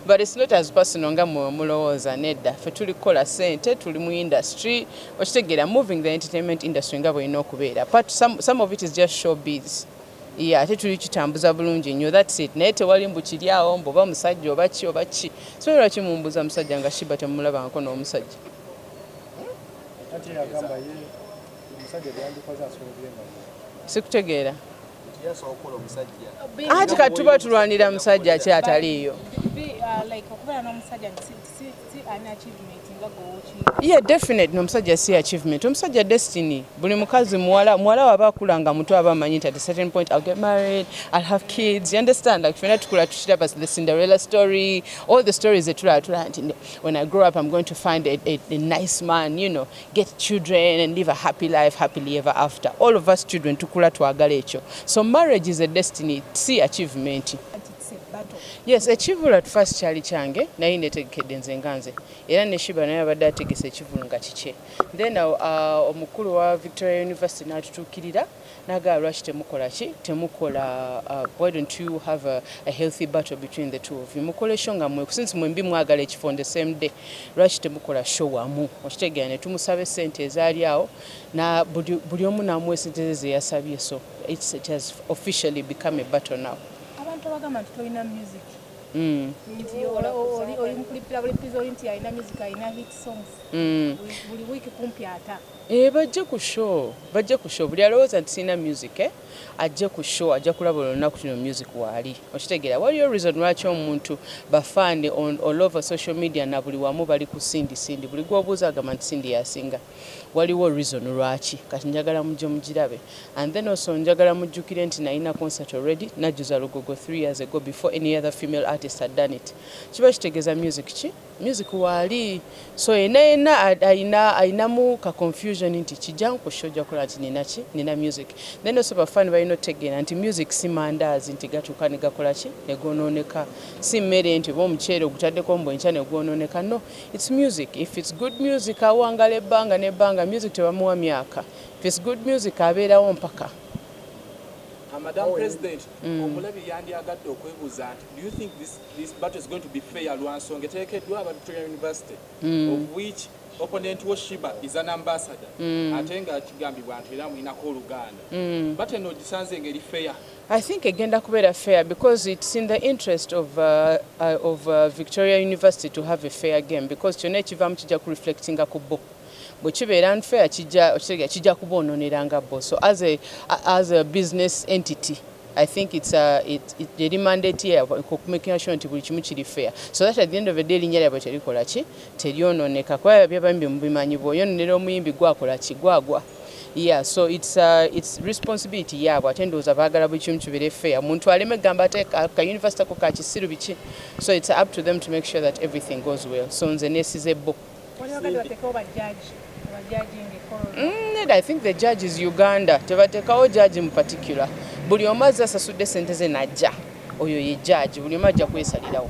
but it's not as personal nga mulowooza nedda ffe tuli kukola ssente tuli mu industry okitegeera moving the entertainment industry nga bwelina okubeera but some of it is just showbiz. Yeah, ate tuli kitambuza bulungi nnyo that's it naye tewali mbu kiri awo mboba musajja oba ki so lwaki mumbuuza musajja nga Sheebah temulabangako n'omusajja sikutegeera ati kati tuba tulwanira musajja ki ataliiyo yeah definitely nomusajja si achievement omusajja destiny buli mukazi muwala waba akulanga muto aba amanyi nti at a certain point I'll get married I'll have kids you understand like fena tukula tushiraba the Cinderella story all the stories that when I grow up I'm going to find a nice man you know get children and live a happy life happily ever after all of us children tukula twagala ekyo so marriage is a destiny si achievement. Yes, ekivulu at first kyali kyange naye netegekedde nze nganze era ne Sheebah naye abadde ategese ekivulu nga kike then omukulu wa Victoria University n'atutuukirira n'agamba lwaki temukola why don't you have a healthy battle between the two of you mukole show nga mwe since mwembi mwagala ekifo on the same day lwaki temukola show wamu okitegeera ne tumusaba ssente ezaali awo na buli omu n'amuwa ssente ze yasabye so it has officially become a battle now. Bagamba tulina music. Nti alina music alina hit songs. Buli week kumpi ata. Bajja ku show buli alowooza nti sina music ajja ku show ajja kulaba olunaku kino music waali okitegeera waliyo reason lwaki omuntu bafande all over social media na buli wamu bali ku Cindy buli gwobuuza agamba nti Cindy yasinga waliwo reason lwaki kati njagala mujje mugirabe and then also njagala mujjukire nti nalina concert already najjuza Lugogo 3 years ago before any other female artist had done it kiba kitegeeza music waali so yena ayinamu ka confusion nti kijja nkushoja kola nti nina music then also bafani balina otegeera nti music si mandaazi nti gatuuka ne gakola ki ne gonooneka si mmere nti oba omuceere ogutaddeko mbwenkya ne gwonooneka no it's music if it's good music awangala ebbanga nebbanga music tebamuwa myaka if it's good music abeerawo mpaka. Madam President, omulabi yandyagadde okwebuuza nti do you think this battle is going to be fair lwansonga eteekeddwa aba Victoria University of which opponent was Sheebah is an ambassador ate nga kigambibwa nti era mulinako oluganda but eno gisanze ngeri fair. I think egenda kubeera fair because it's in the interest of Victoria University to have a fair game because kyonna ekivamu kijja ku reflectinga ku bo bwekibeera unfair kijja kuboononeranga bo so as a business entity I think it's the mandate here making sure nti buli kimu kiri fair so that at the end of the day linnya lyabwe terikola ki teryonooneka kuba byabambi mubimanyi bw'oyonoonera omuyimbi gwakola ki gwagwa. Yeah, so it's responsibility yaabwe ate ndowooza baagala buli kimu kibeere fair muntu aleme gamba ate ka university ako ka kisiru biki so it's up to them to make sure that everything goes well so nze neesize bo. I think the judge is Uganda. Tebatekawo judge in particular. Buli omu azze asasudde ssente ze najja. Oyo ye judge. Buli omu ajja kwesalirawo.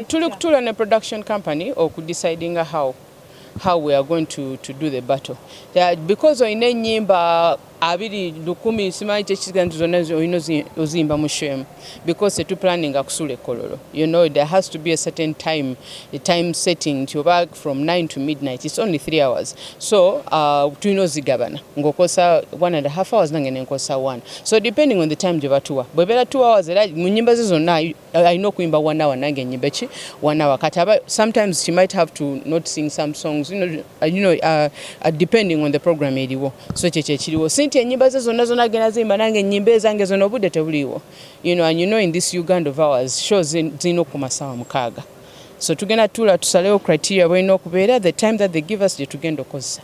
Tuli kutuula ne production company okudeciding how we are going to do the battle. Because oyina ennyimba 210 simanyi kyekiganzi zonna olina oziyimba mu shemu because planning akusula Kololo. You know there has to be a certain time, a time setting to work from 9 to midnight. It's only 3 hours. So tulina ozigabana ng'okosa 1.5 hours nange nenkosa 1. So depending on the time gye batuwa bwebeera 2 hours era mu nnyimba ze zonna alina okuyimba 1 hour nange ennyimba ki 1 hour kati sometimes she might have to not sing some songs depending on the program eriwo so kyekiriwo sinti ennyimba ze zonna gena zimba nange ennyimba ezange zonna obudde tebuliiwo and in this Uganda of ours shows zirina okukoma ssaawa 6 so tugenda tuula tusalewo criteria bwalina okubeera the time that they give us gye tugenda okozesa.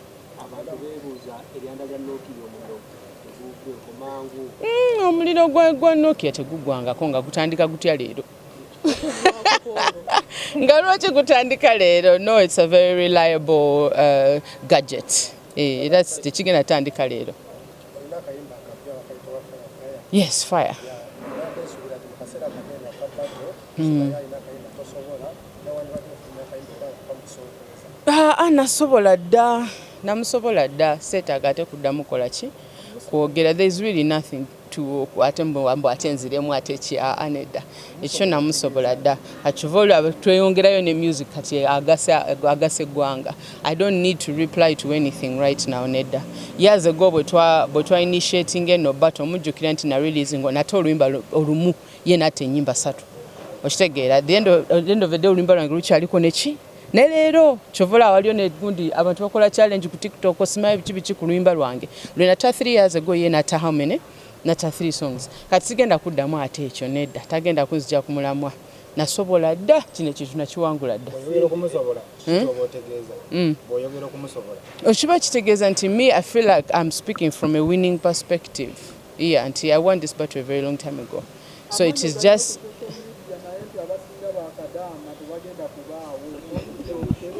Omuliro gwa Nokia tegugwangako nga gutandika gutya leero nga lwaki gutandika leero no it's a very reliable gadget that's tekigenda tandika leero. Yes, fire. Nasobola dda namusobola dda seetaaga ate kuddamu kola ki kwogera. There is really nothing to ate mbwambo ate nziremu ate ki nedda ekyo namusobola dda akiva olwo tweyongerayo ne music kati agase eggwanga. I don't need to reply to anything right now nedda. Years ago bwe twa initiating eno but omujjukira nti na releasing nate oluyimba olumu ye nate ennyimba 3 okitegeera. At the end of the day oluyimba lwange lukyaliko neki ne leero kyovola waliyo ne gundi abantu bakola challenge ku TikTok osimayo biki ku luyimba lwange lwenata 3 years ago ye nata how many nata 3 songs kati sigenda kuddamu ate ekyo nedda tagenda kunzija kumulamwa nasobola dda kino ekintu nakiwangula dda okiba kitegeeza nti me I feel like I'm speaking from a winning perspective. Yeah, until I won this battle a very long time ago, so it is just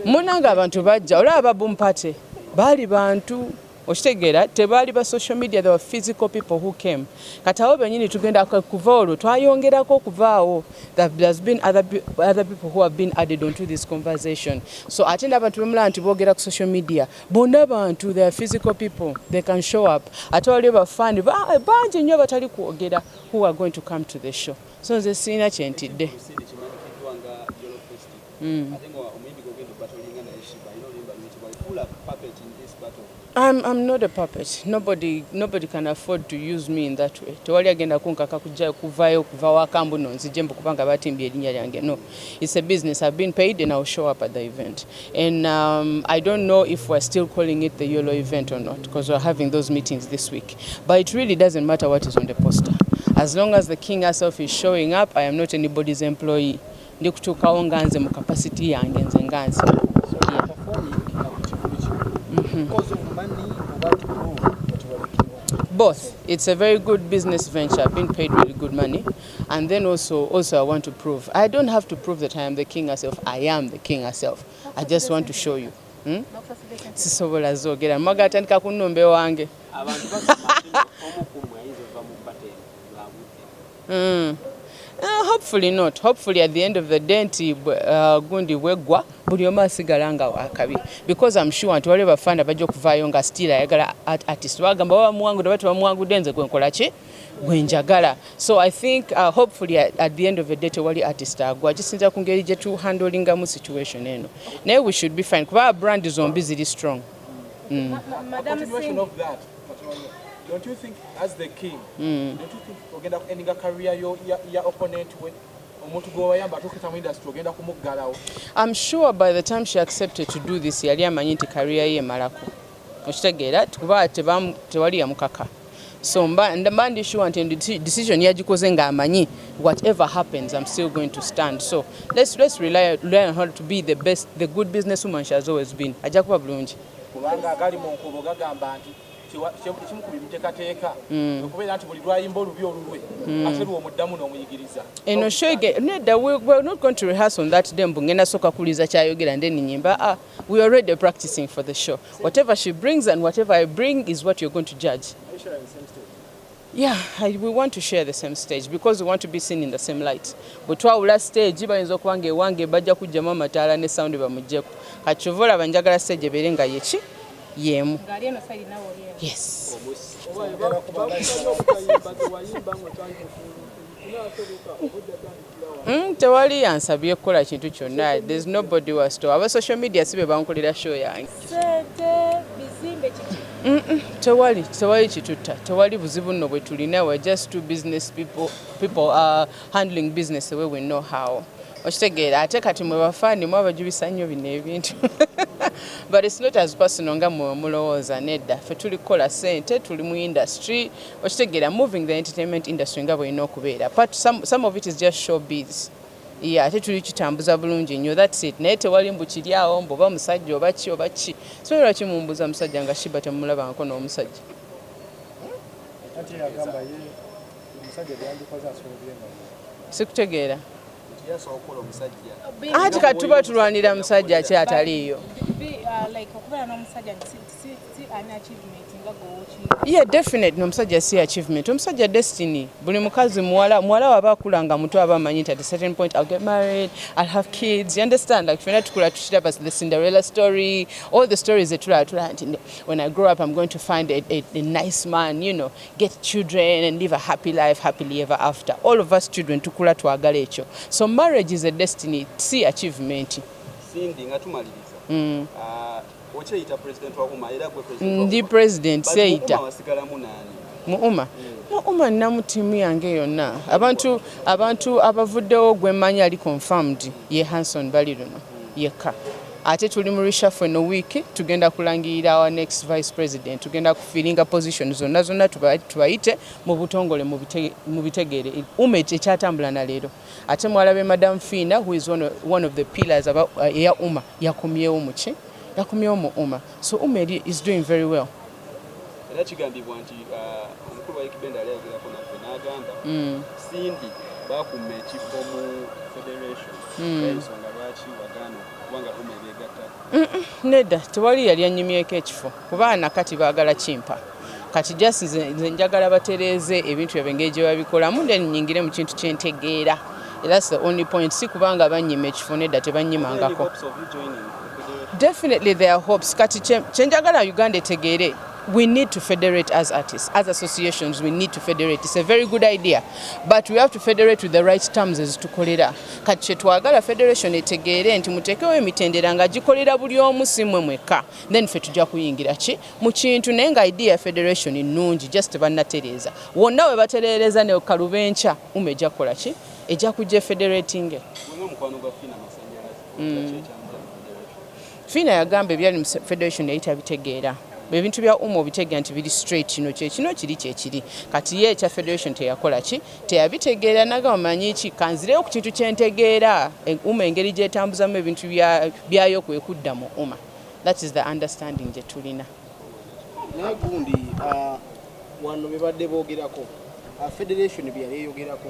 munanga abantu bajja olaba bumpate bali bantu okitegeera tebaali ba social media, there were physical people who came. Kati awo benyini tugenda kuva olwo twayongerako okuvaawo. There's been other people who have been added onto this conversation. So ate n'abantu bemulaba nti boogera ku social media bonna bantu, they are physical people, they can show up. Ate waliyo bafani bangi nnyo batali kwogera who are going to come to the show. So nze sirina kyentidde. I'm not a puppet. Nobody can afford to use me in that way. Tewali agenda kunkaka kuvayo wakambu nonzije mbukubanga batimbye erinnya lyange. No, it's a business. I've been paid and I'll show up at the event. And I don't know if we're still calling it the YOLO event or not because we're having those meetings this week. But it really doesn't matter what is on the poster. As long as the king herself is showing up, I am not anybody's employee. Ndi kutuukawo nganze mu capacity yange nze nganze. Both. It's a very good business venture. I've been paid really good money. And then also I want to prove. I don't have to prove that I am the king herself. I am the king herself. I just want to show you. Sisobola zogera. Mwaga atandika kunombe wange. Hopefully not. Hopefully at the end of the day nti gundi wegwa buli omu asigala nga wakabi, because I'm sure nti waliwo bafanda bajja okuvaayo nga still ayagala artist bagamba bamuwangudde bati bamuwangudde nze gwenkola ki gwenjagala. So I think hopefully at the end of the day tewali artist agwa, kisinza ku ngeri gye tu handlingamu situation eno naye we should be fine kuba brand zombi ziri strong. Madam Cindy, don't you think as the king, don't you think ogenda endinga career ya opponent we omuntu gw'oyamba tukita mu industry ogenda kumuggalawo? I'm sure by the time she accepted to do this yali amanyi nti career ye malako okitegeera kuba tewali yamukaka. So mba ndi sure nti decision yagikoze nga amanyi whatever happens I'm still going to stand. So let's rely on her to be the good businesswoman she has always been. Ajja kuba bulungi kubanga agali mu nkubo gagamba nti kimu ku bimutekateeka okubeera nti buli lwayimba olubi olulwe ate lw'omuddamu n'omuyigiriza. Eno showge nedda we're not going to rehearse on that day ngenda soka kuliza kyayogera ndeni nyimba. We are already practicing for the show. Whatever she brings and whatever I bring is what you're going to judge. Are you sharing the same stage? Yeah, we want to share the same stage because we want to be seen in the same light. Bwe twawula stage bayinza okubanga ewange bajja kujjamu amataala ne sound bamuggyeko. Kachovola banjagala stage ebeere nga yeki yemu. Yes. Tewali yansabye kukola kintu kyonna. There's nobody who has to. Aba social media sibe bankolera show yange. Tewali kituta. Tewali buzibu nno bwe tulina. We're just two business people are handling business the way we know how. Okitegeera ate kati mwe bafaani mwe abajubisa nnyo bino ebintu. But it's not as personal nga mulowooza nedda. Ffe tuli kukola ssente, tuli mu industry. Okitegeera moving the entertainment industry nga bw'erina okubeera. But some of it is just showbiz. Yeah, ate tuli kitambuza bulungi nnyo. That's it. Naye tewali mbu kiri awo mbu oba musajja oba ki oba ki. So lwaki mumbuuza musajja nga Sheebah temulabangako n'omusajja? Ati yagamba ye omusajja byandikoze asuubye. Sikutegeera. Ati katuba tulwanira musajja ki ataliyo. be like okubeera n'omusajja si an achievement nga gwoki? Yeah, definitely n'omusajja si achievement. Omusajja destiny. Buli mukazi muwala waba akulanga muto aba amanyi at a certain point I'll get married, I'll have kids. You understand? Like fena tukula tushira the Cinderella story, all the stories that when I grow up I'm going to find a nice man, you know, get children and live a happy life happily ever after. All of us children tukula twagala ekyo. So marriage is a destiny, si achievement. Cindy nga tumaliriza. Okyeyita president wa Uma era gwe president wa Ndi president seyita. Wasigalamu nani? Muuma namu tiimu yange yonna abantu abavuddewo gwe mmanyi ali confirmed ye Hanson Baliruno yekka. Ate tuli mu reshuffle no week tugenda kulangirira our next vice president, tugenda kufilinga position zonna tubayite mu butongole mu bitegeere ekyatambula na leero. Ate mwalabe Madam Fina who is one of the pillars ya Uma yakomyewo mu Uma. So Uma is doing very well. Era kigambibwa nti omukulu wa Ekibenda aliyogerako naffe n'agamba Cindy bakumme ekifo mu federation ensonga lwaki wagaana kubanga Uma ebeegatta. Nedda tewali yali annyimyeko ekifo kuba nakati baagala kimpa kati just nze njagala batereeze ebintu ebyo engeri gye babikolamu then nnyingire mu kintu kyentegeera. That's the only point. Si kubanga banyima ekifo nedda tebanyimangako. Definitely there are hopes. Kati kyenjagala Uganda etegeere. We need to federate as artists, as associations. We need to federate. It's a very good idea, but we have to federate with the right terms as tukolera. Kati kyetwagala federation etegeere nti mutekewo emitendera nga gikolera buli omu si mmwe mwekka. Then ffe tujja kuyingira ki mu kintu naye nga idea federation nnungi just tebannatereeza. Wonna we batereereza ne kalubenca Uma ejja kukola ki ejja kujja federating. Fina yagamba ebyali mu federation yayita bitegeera. Ebintu bya Uma obitegeera nti biri straight kino kiri kyekiri. Kati ye ekya federation teyakola ki teyabitegeera naga omanyi ki kanzireyo ku kintu kyentegeera Uma engeri gyetambuzamu ebintu byayo kwekudda mu Uma. That is the understanding gye tulina. Naye gundi wano bebadde boogerako federation bye yali eyogerako.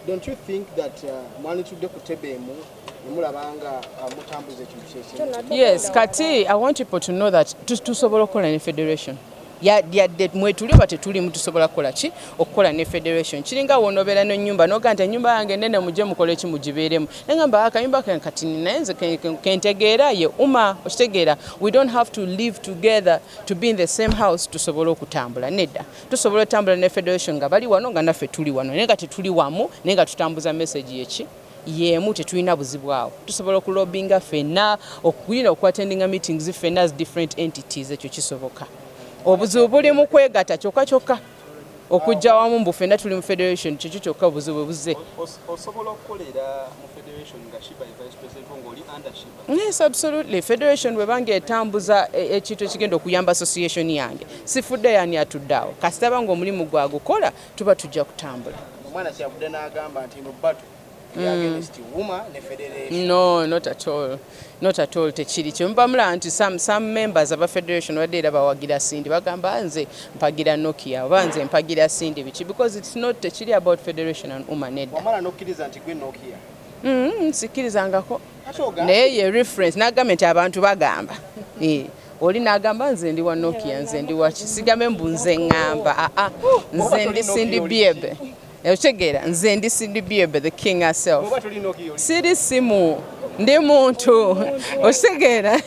Don't you think that mwanitudde ku tebeemu nemulabanga mutambuza ekintu kyekyo? Yes, kati I want people to know that tusobola okukola ne federation. Yadde mwetuli oba tetulimu tusobola kukola ki okukola ne federation. Kiringa wonobeera n'ennyumba n'oga nti ennyumba yange nnene mujje mukole ki mugibeeremu. Ngamba akayumba kange kati ninayenze kentegeera ye Uma okitegeera. We don't have to live together to be in the same house tusobola okutambula nedda. Tusobola otambula ne federation nga bali wano nga naffe tuli wano naye nga tetuli wamu naye nga tutambuza message yeki yemu tetulina buzibu awo. Tusobola okulobinga ffenna okuattendinga meetings ffenna as different entities ekyo kisoboka. Obuzibu buli mu kwegatta kyokka okujja wamu mbu ffenna tuli mu federation kyekyo kyokka obuzibu buzze. Osobola okukolera mu federation nga Sheebah vice president ng'oli under Sheebah? Yes, absolutely. Federation bwebanga etambuza ekintu ekigenda okuyamba association yange sifudde yani atuddeawo kasitaba ng'omulimu gwagukola tuba tujja kutambula. Omwana kyavudde n'agamba nti no battle against Uma ne federation. No, not at all. Not at all. Tekiri kyembamula nti some members of a federation wadde era bawagira Cindy bagamba nze mpagira Nokia banze mpagira Cindy biki because it's not tekiri about federation and Uma nedda. Wamala nokkiriza nti gwe Nokia. Sikkirizangako. Naye ye reference n'agamba nti abantu bagamba. Oli n'agamba nze ndi wa Nokia nze ndi wa kisigambe mbu nze ngamba nze ndi Cindy Biebe. Otegera nze ndi Cindy Biebe the king herself. Siri simu ndi muntu otegera.